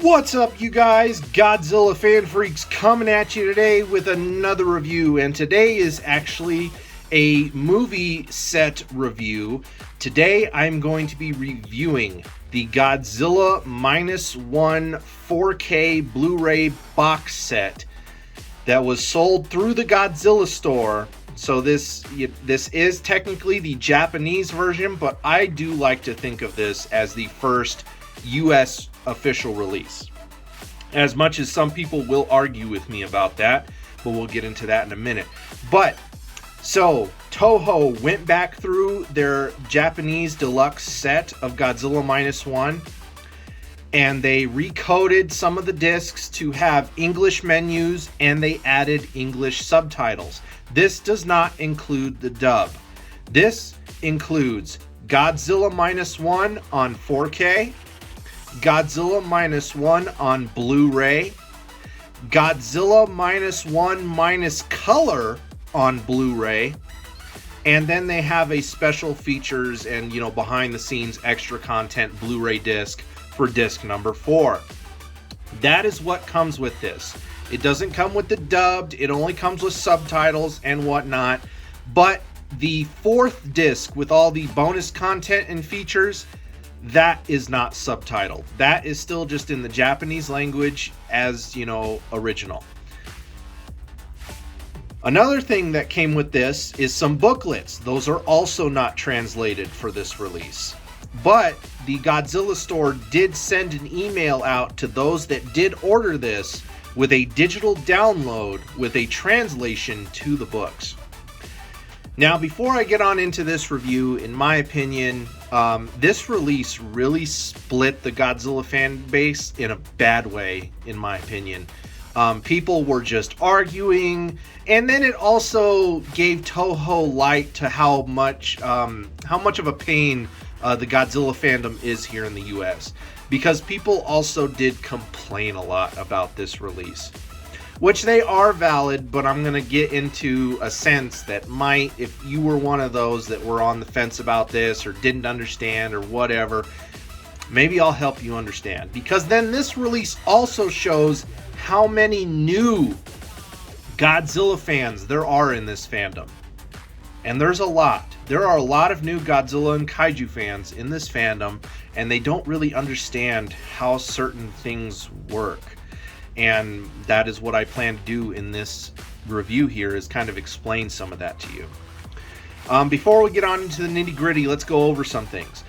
What's up, you guys? Godzilla fan freaks coming at you today with another review, and today is actually a movie set review. Today I'm going to be reviewing the Godzilla Minus One 4K Blu-ray box set that was sold through the Godzilla store. So this is technically the Japanese version, but I do like to think of this as the first US official release. As much as some people will argue with me about that, but we'll get into that in a minute. But so Toho went back through their Japanese deluxe set of Godzilla Minus One, and they recoded some of the discs to have English menus, and they added English subtitles. This does not include the dub. This includes Godzilla Minus One on 4K, Godzilla Minus One on Blu-ray, Godzilla Minus One minus color on Blu-ray, and then they have a special features and, behind the scenes extra content Blu-ray disc for disc number 4. That is what comes with this. It doesn't come with the dubbed, it only comes with subtitles and whatnot, but the 4th disc with all the bonus content and features, that is not subtitled. That is still just in the Japanese language as, original. Another thing that came with this is some booklets. Those are also not translated for this release. But the Godzilla store did send an email out to those that did order this with a digital download with a translation to the books. Now, before I get on into this review, in my opinion, this release really split the Godzilla fan base in a bad way, in my opinion. People were just arguing, and then it also gave Toho light to how much of a pain the Godzilla fandom is here in the US, because people also did complain a lot about this release, which they are valid, but I'm going to get into a sense that might, if you were one of those that were on the fence about this or didn't understand or whatever, maybe I'll help you understand. Because then this release also shows how many new Godzilla fans there are in this fandom. And there's a lot. There are a lot of new Godzilla and Kaiju fans in this fandom, and they don't really understand how certain things work. And that is what I plan to do in this review here, is kind of explain some of that to you. Before we get on into the nitty gritty, let's go over some things.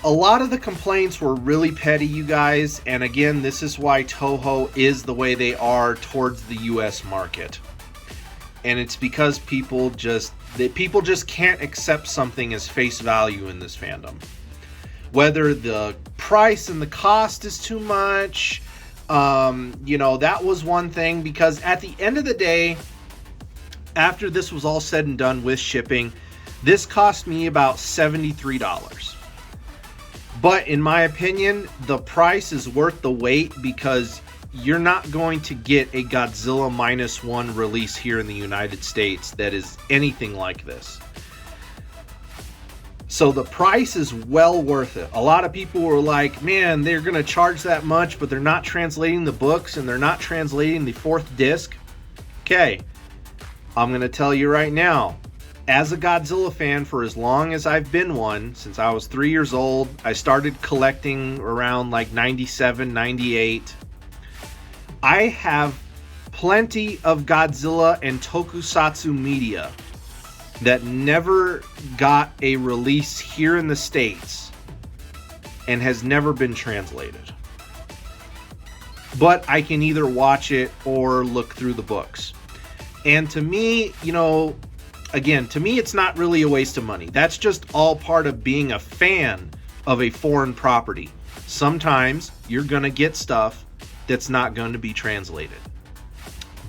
A lot of the complaints were really petty, you guys, and again, this is why Toho is the way they are towards the US market. And it's because people just can't accept something as face value in this fandom. Whether the price and the cost is too much, that was one thing, because at the end of the day, after this was all said and done with shipping, this cost me about $73. But in my opinion, the price is worth the wait, because you're not going to get a Godzilla Minus One release here in the United States that is anything like this. So the price is well worth it. A lot of people were like, man, they're going to charge that much, but they're not translating the books and they're not translating the 4th disc. Okay, I'm going to tell you right now, as a Godzilla fan for as long as I've been one, since I was 3 years old, I started collecting around like 97, 98. I have plenty of Godzilla and Tokusatsu media that never got a release here in the States and has never been translated. But I can either watch it or look through the books. And to me, again, to me, it's not really a waste of money. That's just all part of being a fan of a foreign property. Sometimes you're going to get stuff that's not going to be translated.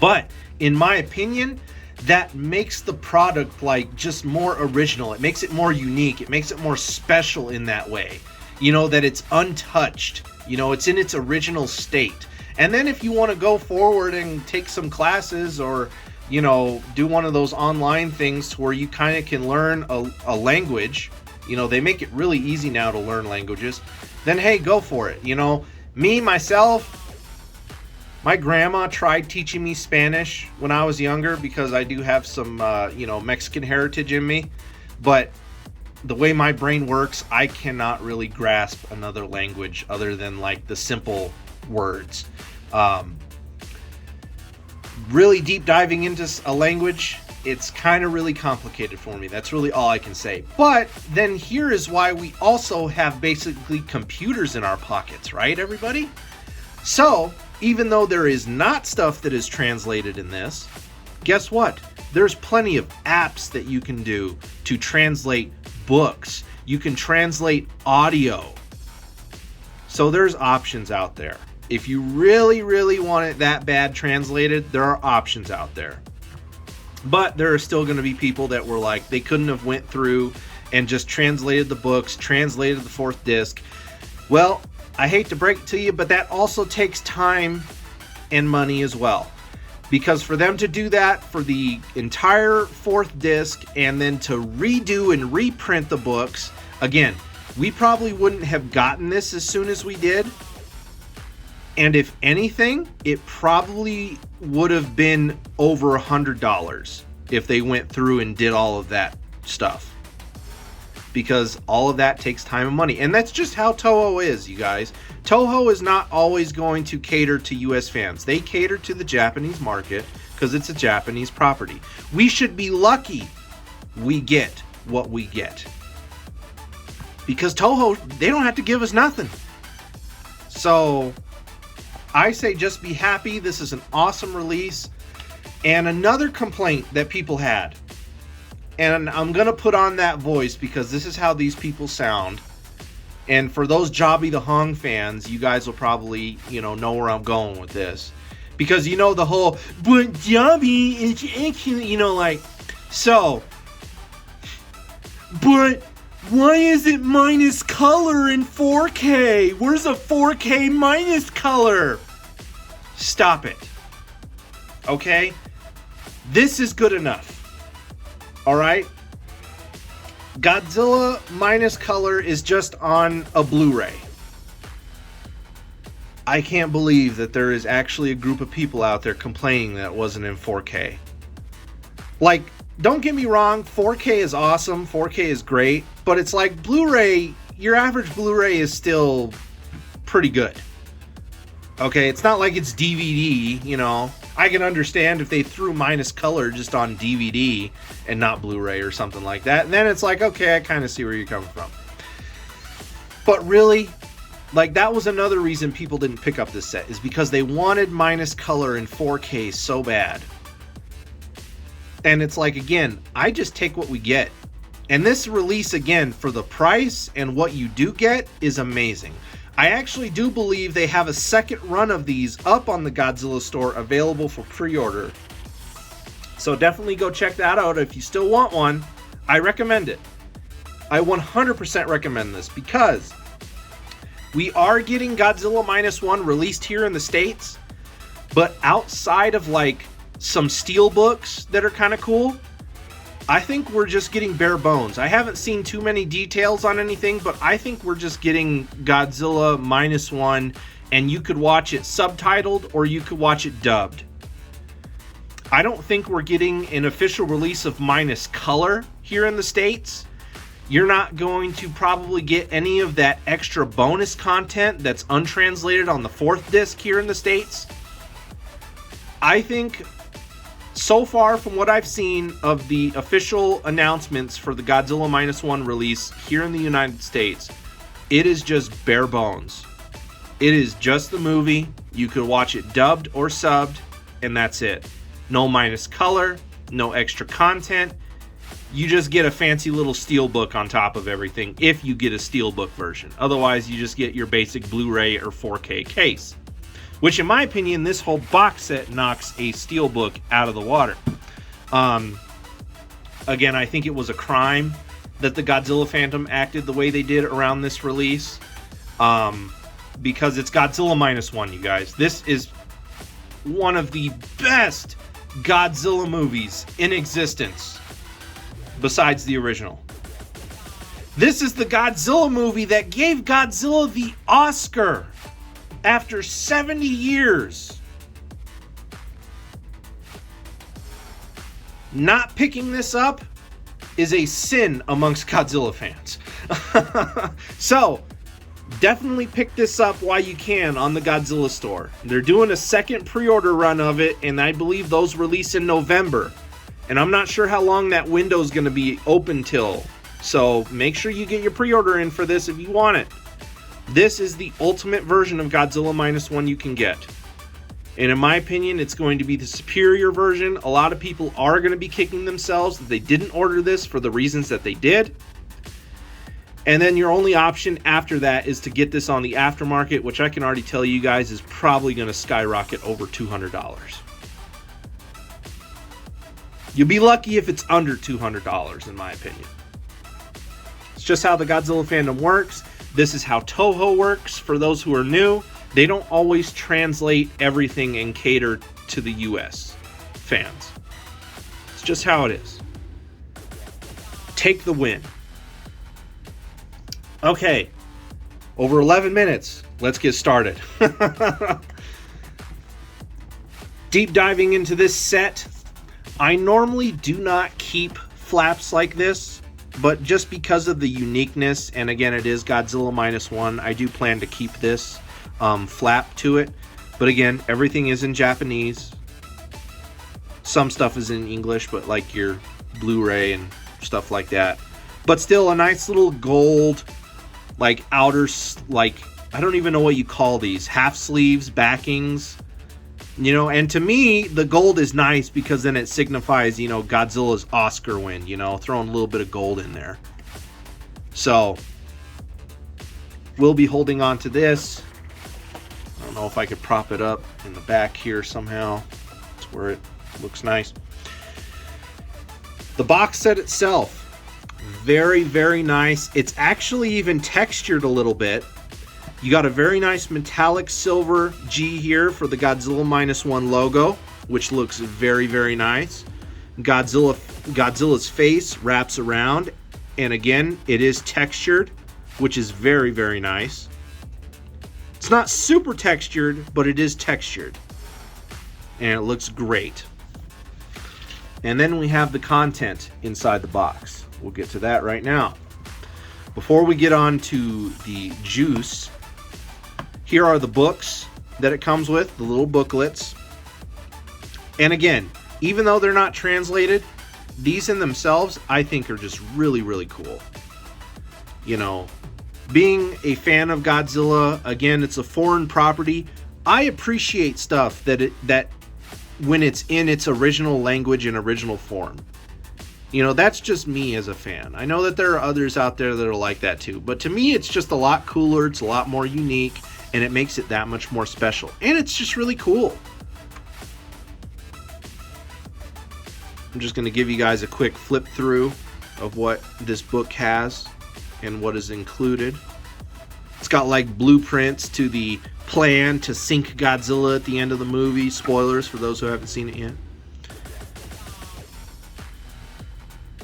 But in my opinion, that makes the product just more original. It makes it more unique. It makes it more special in that way. That it's untouched. It's in its original state. And then if you want to go forward and take some classes or, do one of those online things to where you kind of can learn a language, they make it really easy now to learn languages, then hey, go for it. Me, myself, my grandma tried teaching me Spanish when I was younger because I do have some, Mexican heritage in me. But the way my brain works, I cannot really grasp another language other than like the simple words. Really deep diving into a language, it's kind of really complicated for me. That's really all I can say. But then here is why we also have basically computers in our pockets, right, everybody? So, even though there is not stuff that is translated in this, guess what? There's plenty of apps that you can do to translate books. You can translate audio. So there's options out there. If you really, really want it that bad translated, there are options out there. But there are still going to be people that were like, they couldn't have went through and just translated the books, translated the fourth disc. Well, I hate to break it to you, but that also takes time and money as well. Because for them to do that for the entire fourth disc and then to redo and reprint the books, again, we probably wouldn't have gotten this as soon as we did. And if anything, it probably would have been over $100 if they went through and did all of that stuff. Because all of that takes time and money. And that's just how Toho is, you guys. Toho is not always going to cater to US fans. They cater to the Japanese market because it's a Japanese property. We should be lucky we get what we get. Because Toho, they don't have to give us nothing. So I say just be happy. This is an awesome release. And another complaint that people had, and I'm going to put on that voice because this is how these people sound. And for those Jobby the Hung fans, you guys will probably, know where I'm going with this. Because the whole, but Jobby is actually, so, but why is it minus color in 4K? Where's a 4K minus color? Stop it. Okay? This is good enough. Alright? Godzilla Minus Color is just on a Blu-ray. I can't believe that there is actually a group of people out there complaining that it wasn't in 4K. Don't get me wrong, 4K is awesome, 4K is great, but it's like Blu-ray, your average Blu-ray is still pretty good. Okay, it's not like it's DVD, I can understand if they threw minus color just on DVD and not Blu-ray or something like that. And then it's like, okay, I kind of see where you're coming from. But really, that was another reason people didn't pick up this set, is because they wanted minus color in 4K so bad. And it's like, again, I just take what we get. And this release, again, for the price and what you do get is amazing. I actually do believe they have a second run of these up on the Godzilla store available for pre-order. So definitely go check that out if you still want one. I recommend it. I 100% recommend this because we are getting Godzilla Minus One released here in the States, but outside of some steel books that are kind of cool, I think we're just getting bare bones. I haven't seen too many details on anything, but I think we're just getting Godzilla Minus One, and you could watch it subtitled or you could watch it dubbed. I don't think we're getting an official release of minus color here in the States. You're not going to probably get any of that extra bonus content that's untranslated on the fourth disc here in the States. I think so far, from what I've seen of the official announcements for the Godzilla Minus One release here in the United States, it is just bare bones. It is just the movie. You could watch it dubbed or subbed, and that's it. No minus color, no extra content. You just get a fancy little steelbook on top of everything if you get a steelbook version. Otherwise, you just get your basic Blu-ray or 4K case. Which, in my opinion, this whole box set knocks a steelbook out of the water. Again, I think it was a crime that the Godzilla Phantom acted the way they did around this release. Because it's Godzilla Minus One, you guys. This is one of the best Godzilla movies in existence, besides the original. This is the Godzilla movie that gave Godzilla the Oscar After 70 years, not picking this up is a sin amongst Godzilla fans. So, definitely pick this up while you can on the Godzilla store. They're doing a second pre-order run of it, and I believe those release in November. And I'm not sure how long that window is going to be open till. So make sure you get your pre-order in for this if you want it. This is the ultimate version of Godzilla Minus One you can get. And in my opinion, it's going to be the superior version. A lot of people are going to be kicking themselves that they didn't order this for the reasons that they did. And then your only option after that is to get this on the aftermarket, which I can already tell you guys is probably going to skyrocket over $200. You'll be lucky if it's under $200, in my opinion. It's just how the Godzilla fandom works. This is how Toho works. For those who are new, they don't always translate everything and cater to the US fans. It's just how it is. Take the win. Okay, over 11 minutes. Let's get started. Deep diving into this set. I normally do not keep flaps like this, but just because of the uniqueness, and again, it is Godzilla Minus One, I do plan to keep this flap to it. But again, everything is in Japanese. Some stuff is in English, but like your Blu-ray and stuff like that. But still a nice little gold, like outer, like, I don't even know what you call these, half sleeves, backings. You know, and to me, the gold is nice because then it signifies, you know, Godzilla's Oscar win, you know, throwing a little bit of gold in there. So, we'll be holding on to this. I don't know if I could prop it up in the back here somehow. That's where it looks nice. The box set itself, very, very nice. It's actually even textured a little bit. You got a very nice metallic silver G here for the Godzilla Minus One logo, which looks very, very nice. Godzilla's face wraps around, and again, it is textured, which is very, very nice. It's not super textured, but it is textured, and it looks great. And then we have the content inside the box. We'll get to that right now. Before we get on to the juice, here are the books that it comes with, the little booklets. And again, even though they're not translated, these in themselves, I think, are just really, really cool. You know, being a fan of Godzilla, again, it's a foreign property. I appreciate stuff that when it's in its original language and original form. You know, that's just me as a fan. I know that there are others out there that are like that too. But to me, it's just a lot cooler. It's a lot more unique. And it makes it that much more special. And it's just really cool. I'm just going to give you guys a quick flip through of what this book has and what is included. It's got like blueprints to the plan to sink Godzilla at the end of the movie. Spoilers for those who haven't seen it yet.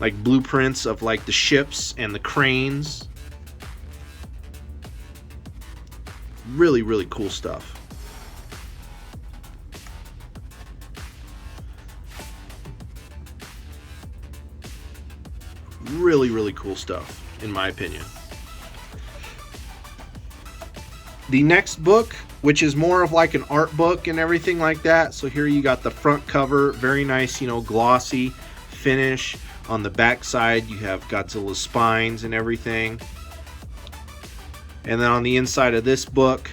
Like blueprints of like the ships and the cranes. Really, really cool stuff. Really, really cool stuff, in my opinion. The next book, which is more of like an art book and everything like that. So here you got the front cover, very nice, you know, glossy finish. On the back side, you have Godzilla's spines and everything. And then on the inside of this book,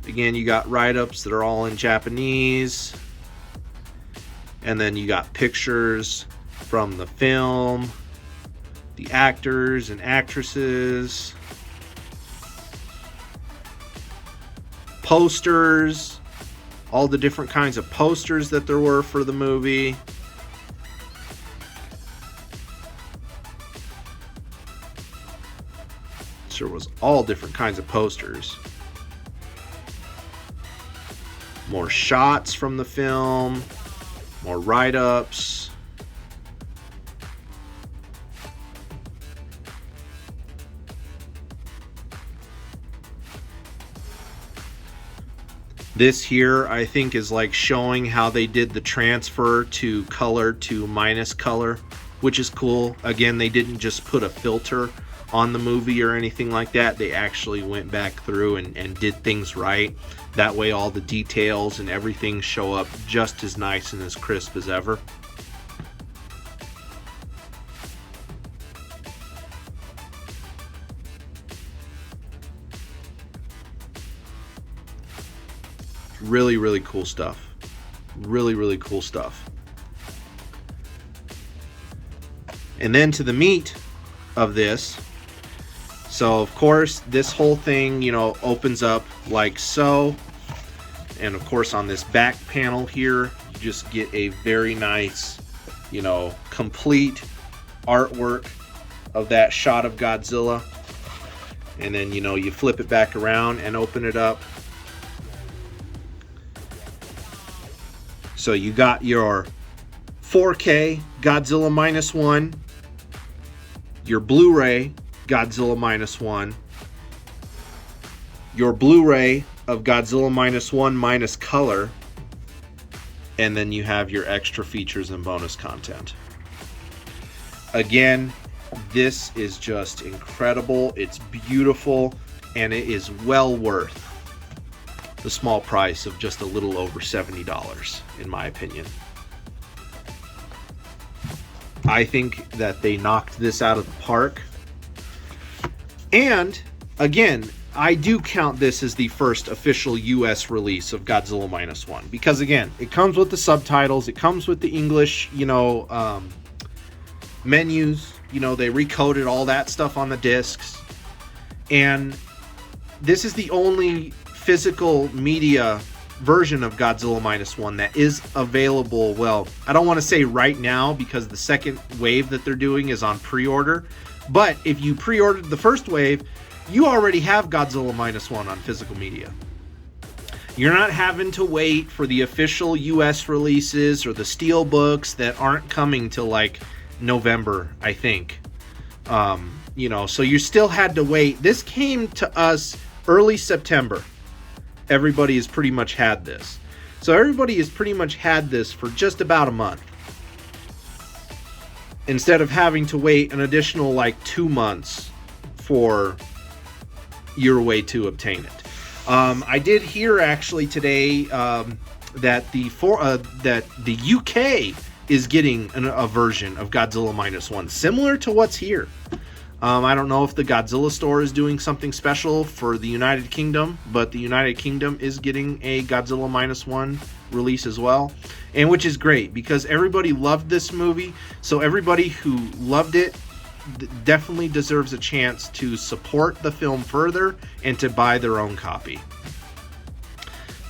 again, you got write-ups that are all in Japanese. And then you got pictures from the film, the actors and actresses, posters, all the different kinds of posters that there were for the movie. There was all different kinds of posters. More shots from the film, more write-ups. This here, I think, is like showing how they did the transfer to color to minus color, which is cool. Again, they didn't just put a filter on the movie or anything like that. They actually went back through and did things right. That way all the details and everything show up just as nice and as crisp as ever. Really, really cool stuff. Really, really cool stuff. And then to the meat of this. So, of course, this whole thing, you know, opens up like so. And, of course, on this back panel here, you just get a very nice, you know, complete artwork of that shot of Godzilla. And then, you know, you flip it back around and open it up. So you got your 4K Godzilla Minus One, your Blu-ray Godzilla Minus One, your Blu-ray of Godzilla Minus One minus color, and then you have your extra features and bonus content. Again, this is just incredible. It's beautiful, and it is well worth the small price of just a little over $70, in my opinion. I think that they knocked this out of the park. And again, I do count this as the first official US release of Godzilla Minus One, because again, it comes with the subtitles, it comes with the English, you know, menus, you know, they recoded all that stuff on the discs. And this is the only physical media version of Godzilla Minus One that is available. Well, I don't want to say right now because the second wave that they're doing is on pre-order, but if you pre-ordered the first wave, you already have Godzilla Minus One on physical media. You're not having to wait for the official US releases or the steel books that aren't coming till like November, I think. You know, so you still had to wait. This came to us early September. Everybody has pretty much had this. So everybody has pretty much had this for just about a month, instead of having to wait an additional like 2 months for your way to obtain it. I did hear actually today that the UK is getting a version of Godzilla Minus One similar to what's here. I don't know if the Godzilla store is doing something special for the United Kingdom, but the United Kingdom is getting a Godzilla Minus One release as well, and which is great because everybody loved this movie. So everybody who loved it definitely deserves a chance to support the film further and to buy their own copy.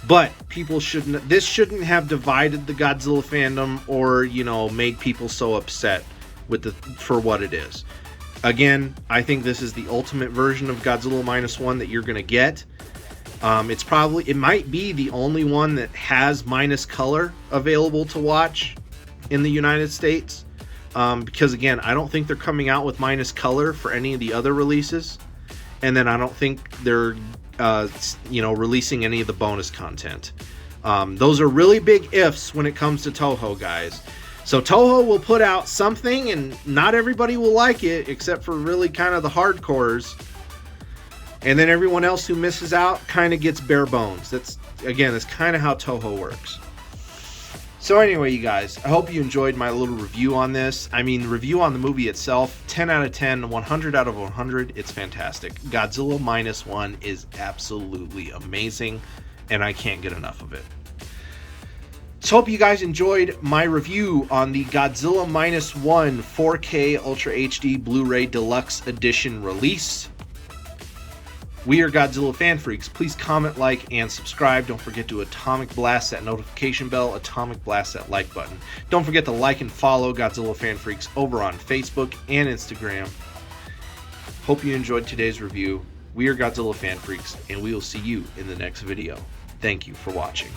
But people shouldn't. This shouldn't have divided the Godzilla fandom or, you know, made people so upset with for what it is. Again, I think this is the ultimate version of Godzilla Minus One that you're going to get. It might be the only one that has minus color available to watch in the United States. Because again, I don't think they're coming out with minus color for any of the other releases. And then I don't think they're, releasing any of the bonus content. Those are really big ifs when it comes to Toho, guys. So Toho will put out something and not everybody will like it except for really kind of the hardcores. And then everyone else who misses out kind of gets bare bones. That's kind of how Toho works. So anyway, you guys, I hope you enjoyed my little review on this. I mean, review on the movie itself, 10 out of 10, 100 out of 100. It's fantastic. Godzilla Minus One is absolutely amazing, and I can't get enough of it. So hope you guys enjoyed my review on the Godzilla Minus One 4K Ultra HD Blu-ray Deluxe Edition release. We are Godzilla Fan Freaks. Please comment, like, and subscribe. Don't forget to atomic blast that notification bell, atomic blast that like button. Don't forget to like and follow Godzilla Fan Freaks over on Facebook and Instagram. Hope you enjoyed today's review. We are Godzilla Fan Freaks, and we will see you in the next video. Thank you for watching.